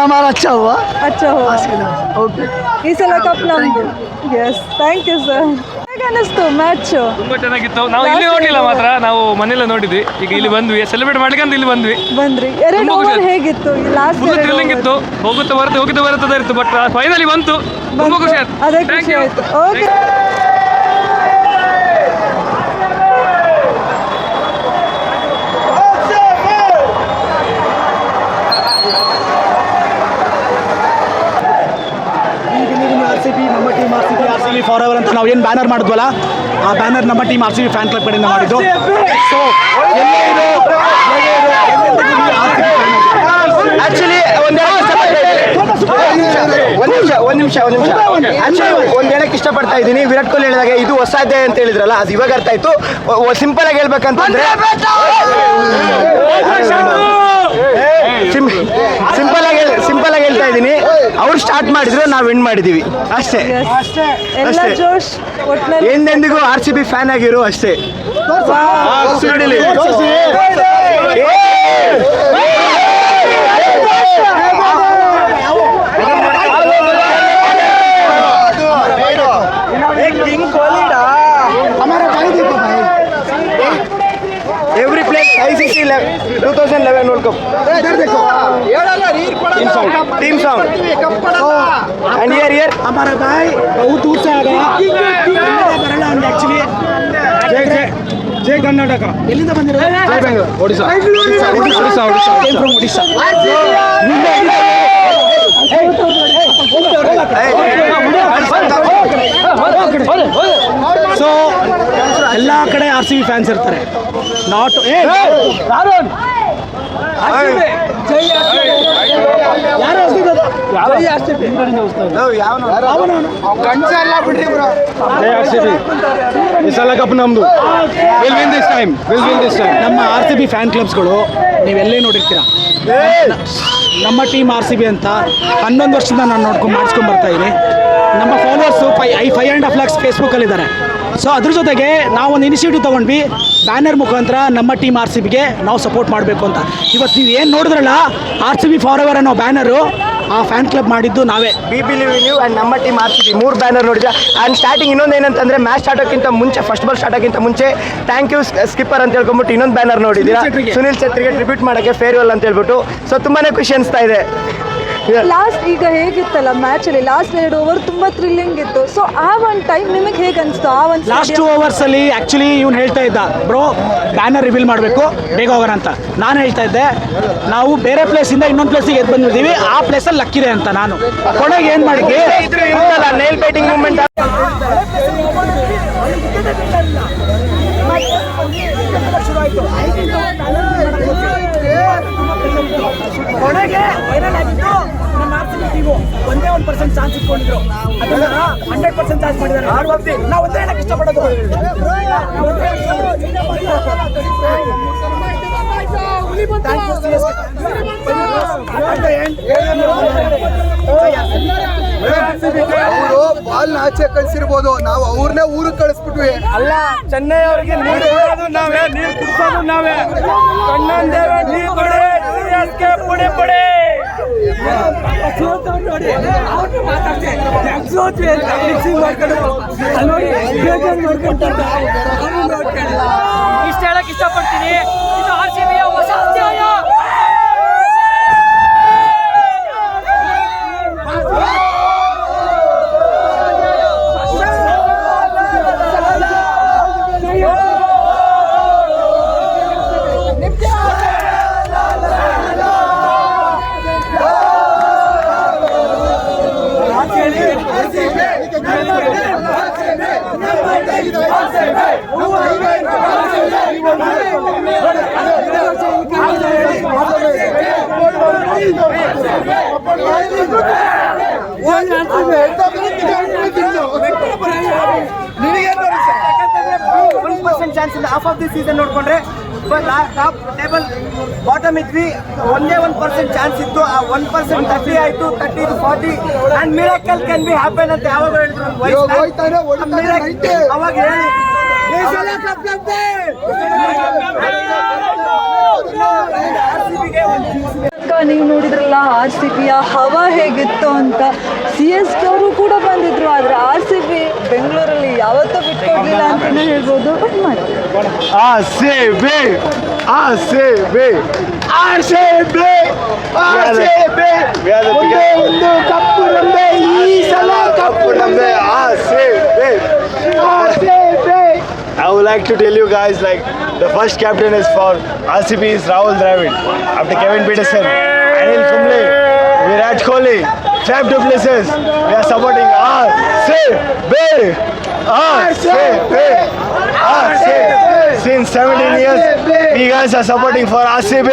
हमारा अच्छा हुआ. ओके ಈ ಸಲ ಕಪ್ ನಮ್ದು. Yes, thank you sir. ಹೇಗೆ ಅನ್ನಿಸ್ತು ಮ್ಯಾಚ್? ತುಂಬಾ ಚೆನ್ನಾಗಿತ್ತು. ನಾವು ಇಲ್ಲಿ ನೋಡಲಿಲ್ಲ, ಮಾತ್ರ ನಾವು ಮನೆಯಲ್ಲ ನೋಡಿದ್ವಿ. ಈಗ ಇಲ್ಲಿ ಬಂದ್ವಿ, ಸೆಲೆಬ್ರೇಟ್ ಮಾಡ್ಲಿಕ್ಕೆ ಅಂತ ಇಲ್ಲಿ ಬಂದ್ವಿ. 2 ಓವರ್ ಹೇಗಿತ್ತು? ಲಾಸ್ಟ್ ಫುಲ್ ಥ್ರಿಲ್ಲಿಂಗ್ ಇತ್ತು. ಹೋಗುತ್ತಾ ಬರುತ್ತಾ ಇತ್ತು, ಬಟ್ ಫೈನಲಿ ಬಂತು. ತುಂಬಾ ಖುಷಿ ಆಯ್ತು. Thank you. Okay. RCB for ever ಅಂತ ನಾವು ಏನು ಬ್ಯಾನರ್ ಮಾಡಿದ್ವಲ್ಲ, ಆ ಬ್ಯಾನರ್ ನಮ್ಮ ಟೀಮ್ RCB ಫ್ಯಾನ್ ಕ್ಲಬ್ ಕಡೆಯಿಂದ ಮಾಡಿದ್ದು. ಸೊ ಆಕ್ಚುಲಿ ಒಂದು ನಿಮಿಷ ಒಂದು ಹೇಳಕ್ಕೆ ಇಷ್ಟಪಡ್ತಾ ಇದ್ದೀನಿ. ವಿರಾಟ್ ಕೊಹ್ಲಿ ಹೇಳಿದಾಗ ಇದು ಹೊಸ ಅಧ್ಯಾಯ ಅಂತ ಹೇಳಿದ್ರಲ್ಲ, ಅದು ಇವಾಗ ಅರ್ಥ ಆಯ್ತು. ಸಿಂಪಲ್ ಆಗಿ ಹೇಳ್ಬೇಕಂತಂದ್ರೆ ಸಿಂಪಲ್ ಆಗಿ ಹೇಳ್ತಾ ಇದ್ದೀನಿ. ಅವ್ರು ಸ್ಟಾರ್ಟ್ ಮಾಡಿದ್ರು, ನಾವು ವಿನ್ ಮಾಡಿದೀವಿ ಅಷ್ಟೇ. ಎಂದೆಂದಿಗೂ RCB ಫ್ಯಾನ್ ಆಗಿರು ಅಷ್ಟೇ. Every place ICC 2011 World Cup. Team song. And here हमारा भाई बहुत दूर से आ गया. एक्चुअली जय कर्नाटक. ಎಲ್ಲಿಂದ ಬಂದಿರೋದು? ಜೈ ಬೆಂಗಳೂರು. ಒಡಿಶಾ. ಒಡಿಶಾ. ಸೊ ಎಲ್ಲ ಕಡೆ RCB ಫ್ಯಾನ್ಸ್ ಇರ್ತಾರೆ. ನಾಟ್ ಈ ಸಲ ಕಪ್ ನಮ್ದು. ನಮ್ಮ RCB ಫ್ಯಾನ್ ಕ್ಲಬ್ಸ್ಗಳು ನೀವೆಲ್ಲೇ ನೋಡಿರ್ತೀರಾ. ನಮ್ಮ ಟೀಮ್ RCB ಅಂತ 11 ವರ್ಷದಿಂದ ನಾನು ಮಾಡಿಸ್ಕೊಂಡು ಬರ್ತಾ ಇದ್ದೀನಿ. ನಮ್ಮ ಫಾಲೋವರ್ಸು 5.5 lakhs ಫೇಸ್ಬುಕ್ಕಲ್ಲಿದ್ದಾರೆ. ಸೊ ಅದ್ರ ಜೊತೆಗೆ ನಾವೊಂದು ಇನಿಷಿಯೇಟಿವ್ ತೊಗೊಂಡ್ವಿ, ಬ್ಯಾನರ್ ಮುಖಾಂತರ ನಮ್ಮ ಟೀಮ್ RCBಗೆ ನಾವು ಸಪೋರ್ಟ್ ಮಾಡಬೇಕು ಅಂತ. ಇವತ್ತು ನೀವು ಏನು ನೋಡಿದ್ರಲ್ಲ, RCB ಫಾರ್ ಎವರ್ ಅನ್ನೋ ಬ್ಯಾನರು ಆ ಫ್ಯಾನ್ ಕ್ಲಬ್ ಮಾಡಿದ್ದು ನಾವೇ. We believe in you and ನಮ್ಮ ಟೀಮ್ RCB 3 ಬ್ಯಾನರ್ ನೋಡಿದ್ರೆ. ಆ್ಯಂಡ್ ಸ್ಟಾರ್ಟಿಂಗ್ ಇನ್ನೊಂದು ಏನಂತಂದರೆ, ಮ್ಯಾಚ್ ಸ್ಟಾರ್ಟ್ ಆಗೋಕ್ಕಿಂತ ಮುಂಚೆ, ಫಸ್ಟ್ ಬಾಲ್ ಸ್ಟಾರ್ಟ್ ಆಗೋಕ್ಕಿಂತ ಮುಂಚೆ ಥ್ಯಾಂಕ್ ಯು ಸ್ಕಿಪ್ಪರ್ ಅಂತ ಹೇಳ್ಕೊಂಬಿಟ್ಟು ಇನ್ನೊಂದು ಬ್ಯಾನರ್ ನೋಡಿದ್ದೀರಾ, ಸುನಿಲ್ ಛತ್ರಿಗೆ ಟ್ರಿಬ್ಯೂಟ್ ಮಾಡೋಕ್ಕೆ ಫೇರ್ವೆಲ್ ಅಂತ ಹೇಳ್ಬಿಟ್ಟು. ಸೊ ತುಂಬಾ ಖುಷಿ ಅನಿಸ್ತಾ ಇದೆ. ಲಾಸ್ಟ್ ಈಗ ಹೇಗಿತ್ತಲ್ಲ ಮ್ಯಾಚಲ್ಲಿ, ಲಾಸ್ಟ್ 2 ಓವರ್ ತುಂಬ ಥ್ರಿಲ್ಲಿಂಗ್ ಇತ್ತು. ಸೊ ಆ ಒಂದು ಟೈಮ್ ನಿಮಗೆ ಹೇಗೆ ಅನಿಸ್ತು? ಆ ಒಂದು ಲಾಸ್ಟ್ 2 ಓವರ್ಸಲ್ಲಿ ಆ್ಯಕ್ಚುಲಿ ಇವ್ನು ಹೇಳ್ತಾ ಇದ್ದ, ಬ್ರೋ ಬ್ಯಾನರ್ ರಿವೀಲ್ ಮಾಡಬೇಕು, ಬೇಗ ಹೋಗೋಣ ಅಂತ. ನಾನು ಹೇಳ್ತಾ ಇದ್ದೆ, ನಾವು ಬೇರೆ ಪ್ಲೇಸಿಂದ ಇನ್ನೊಂದು ಪ್ಲೇಸಿಗೆ ಎದ್ದು ಬಂದಿದ್ದೀವಿ, ಆ ಪ್ಲೇಸಲ್ಲಿ ಲಕ್ಕಿದೆ ಅಂತ. ನಾನು ಕೊನೆಗೆ ಏನು ಮಾಡಿದ್ವಿ, ನೇಲ್ ಬೈಟಿಂಗ್ ಮೂಮೆಂಟ್. ಕೊನೆಗೆ ವೈರಲ್ ಆಗಿದ್ದು ನಮ್ಮ RCB ಟೀಮು 1% ಚಾನ್ಸ್ ಇಟ್ಕೊಂಡಿದ್ರು, ಅದನ್ನ 100% ಚಾನ್ಸ್ ಮಾಡಿದ್ದಾರೆ. ನಾವು ಒಂದೇ ಹೇಳಕ್ಕೆ ಇಷ್ಟಪಡೋದು, ಅವರು ಬಾಲ್ ಆಚೆ ಕಳಿಸಿರ್ಬೋದು, ನಾವು ಅವ್ರನ್ನೇ ಊರಿಗೆ ಕಳಿಸ್ಬಿಟ್ವಿ. ಅಲ್ಲ, ಚೆನ್ನೈ ಅವ್ರಿಗೆ ನೀರು ನಾವೇ, ನೀರು ಕುಡಿಸೋದು ನಾವೇ. ಕಣ್ಣನ್ ದೇವ ನೀರು ಕೊಡಿ. ಇಷ್ಟ ಹೇಳಕ್ ಇಷ್ಟಪಡ್ತೀನಿ. ಇದು RCB ಯ ಹೊಸ ಅಧ್ಯಾಯ. ಚಾನ್ಸ್ ಇಲ್ಲ ಹಾಫ್ ಆಫ್ ದಿ ಸೀಸನ್ ನೋಡ್ಕೊಂಡ್ರೆ ಟಾಪ್ ಟೇಬಲ್ ಬಾಟಮ್ ಇದ್ವಿ, ಒಂದೇ 1% ಚಾನ್ಸ್ ಇತ್ತು. ಆ 1% 30 ಆಯಿತು, 30 to 40 and miracle can be happen ಅಂತ ಯಾವಾಗ ಹೇಳಿದ್ರು ಅವಾಗ ಹೇಳಿ ನೀವು ನೋಡಿದ್ರಲ್ಲ RCB ಯ ಹವಾ ಹೇಗಿತ್ತು ಅಂತ. CSK ಅವರು ಕೂಡ ಬಂದಿದ್ರು, ಆದರೆ RCB ಬೆಂಗಳೂರಲ್ಲಿ ಯಾವತ್ತೂ ಬಿಟ್ಕೊಡ್ಲಿಲ್ಲ ಅಂತಲೇ ಹೇಳ್ಬೋದು. ಬಟ್ ಮಾಡಿ RCB ಒಂದು ಕಪ್ಪು ನಮ್ದೆ, ಈ ಸಲ ಕಪ್ಪು ನಮ್ದೆ. I would like to tell you guys, like, the first captain is for RCB is Rahul Dravid. After Kevin Peterson, Anil Kumble, Virat Kohli, Fab du Plessis, we are supporting RCB. Since 17 years, we guys are supporting for RCB.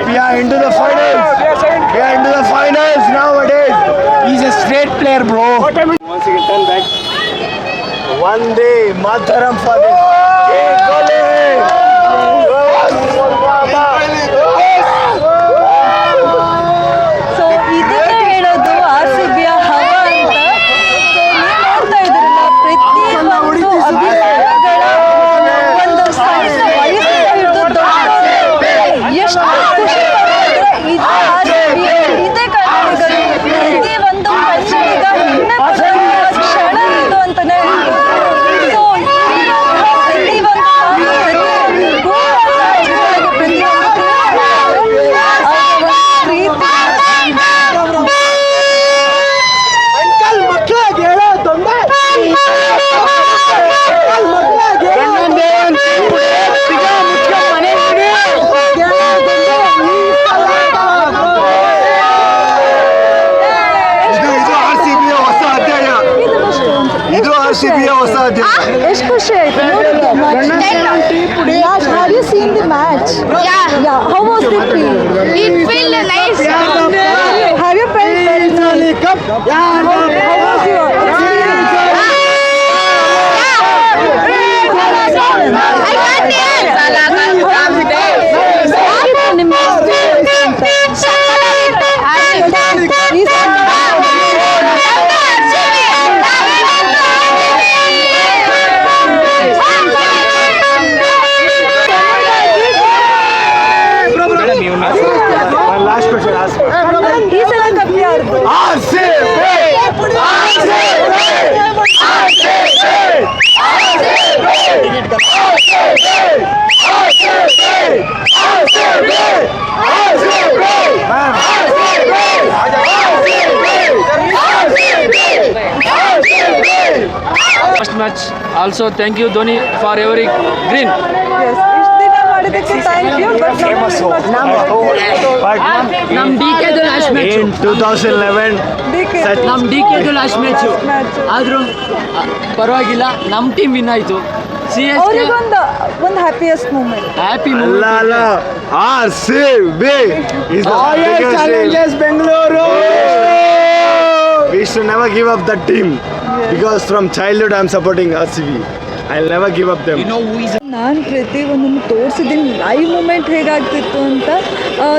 We are into the finals. Nowadays. He's a straight player, bro. Once he can turn back. One day, Mataram for this. So ಇದನ್ನೇ ಹೇಳೋದು RCB ಯ ಹವಾ ಅಂತ. ಸೊ ನೀವು ನೋಡ್ತಾ ಇದ್ರಲ್ಲ, ಪ್ರತಿ ಒಂದು ಅಭಿಮಾನಿಗಳ ಒಂದು ಸಣ್ಣ ವಯಸ್ಸಿನ ಹಿಡಿದು ಎಷ್ಟು ಖುಷಿ ಪಡ್ತಿದ್ರೆ ಇದು RCB ಇದೇ ಕನ್ನಡಿಗರು. ಪ್ರತಿ ಒಂದು ಕನ್ನಡಿಗ ಹೆಮ್ಮೆ ಪಡುವ ಕ್ಷಣ ಇದು ಅಂತಾನೆ ಹೇಳ್ಬೋದು. ಸೊ ಪ್ರತಿ ಒಂದು ಎಷ್ಟು ಖುಷಿ ಆಯ್ತು ನೋಡಿ. Have you seen the match? Yeah. How was the feel? It felt nice. Have you felt cup? How was your experience? ನಿಮ್ಮ One last question, ask me. ಈ ಸಲ ಕಪ್ಪಿ ಯಾರ್ದು? First match. Also, thank you, Dhoni, for every green. Yes, ಇಷ್ಟು ದಿನ ಮಾಡಿದ್ದಕ್ಕೆ ಥ್ಯಾಂಕ್ ಯು. ನಮ್ DK ಲಾಸ್ಟ್ ಮ್ಯಾಚ್ In 2011, ನಮ್ DK ಲಾಸ್ಟ್ ಮ್ಯಾಚ್ ಆದ್ರೂ ಪರವಾಗಿಲ್ಲ, ನಮ್ ಟೀಮ್ ವಿನ್ ಆಯ್ತು. CSK ಅವರಿಗೊಂದು happiest moment. Happy RCB is the biggest challenges Bengaluru. We should never give up that team because from childhood I'm supporting RCB. I'll never give up them. You know who is ನಾನು ಪ್ರತಿಯೊಂದನ್ನು ತೋರಿಸಿದ್ದೀನಿ ಲೈವ್ ಮೂಮೆಂಟ್ ಹೇಗಾಗ್ತಿತ್ತು ಅಂತ.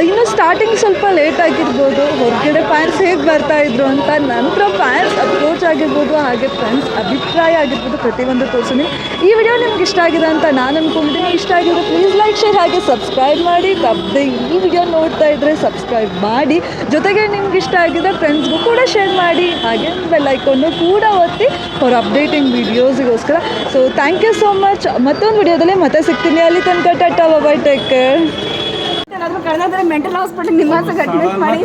ಇನ್ನು ಸ್ಟಾರ್ಟಿಂಗ್ ಸ್ವಲ್ಪ ಲೇಟ್ ಆಗಿರ್ಬೋದು, ಹೊರಗಡೆ ಫ್ಯಾನ್ಸ್ ಹೇಗೆ ಬರ್ತಾಯಿದ್ರು ಅಂತ. ನಂತರ ಫ್ಯಾನ್ಸ್ ಅಪ್ರೋಚ್ ಆಗಿರ್ಬೋದು, ಹಾಗೆ ಫ್ರೆಂಡ್ಸ್ ಅಭಿಪ್ರಾಯ ಆಗಿರ್ಬೋದು, ಪ್ರತಿಯೊಂದು ತೋರಿಸಿದ್ದೀನಿ. ಈ ವಿಡಿಯೋ ನಿಮ್ಗೆ ಇಷ್ಟ ಆಗಿದೆ ಅಂತ ನಾನು ಅಂದ್ಕೊಂಡಿದ್ದೀನಿ. ಇಷ್ಟ ಆಗಿದ್ರೆ ಪ್ಲೀಸ್ ಲೈಕ್, ಶೇರ್, ಹಾಗೆ ಸಬ್ಸ್ಕ್ರೈಬ್ ಮಾಡಿ. ತಪ್ಪದೆ ಈ ವಿಡಿಯೋ ನೋಡ್ತಾ ಇದ್ದರೆ ಸಬ್ಸ್ಕ್ರೈಬ್ ಮಾಡಿ. ಜೊತೆಗೆ ನಿಮ್ಗೆ ಇಷ್ಟ ಆಗಿದ್ರೆ ಫ್ರೆಂಡ್ಸ್ಗೂ ಕೂಡ ಶೇರ್ ಮಾಡಿ. ಹಾಗೆ ಬೆಲ್ ಐಕಾನ್ನು ಕೂಡ ಒತ್ತಿ ಫಾರ್ ಅಪ್ಡೇಟಿಂಗ್ ವೀಡಿಯೋಸಿಗೋಸ್ಕರ. So thank you so much. ಮತ್ತೊಂದು ವಿಡಿಯೋದಲ್ಲಿ ಮತ್ತೆ ಸಿಗ್ತೀನಿ. ಅಲ್ಲಿ ತನಕ ಟಾಟಾ, ಬೈ, ಟೇಕ್ ಕೇರ್. ಏನಾದರೂ ಕಳೆದಾದ್ರೆ ಮೆಂಟಲ್ ಹಾಸ್ಪಿಟಲ್ ನಿಮ್ಮ ಅಡ್ಮಿಟ್ ಮಾಡಿ.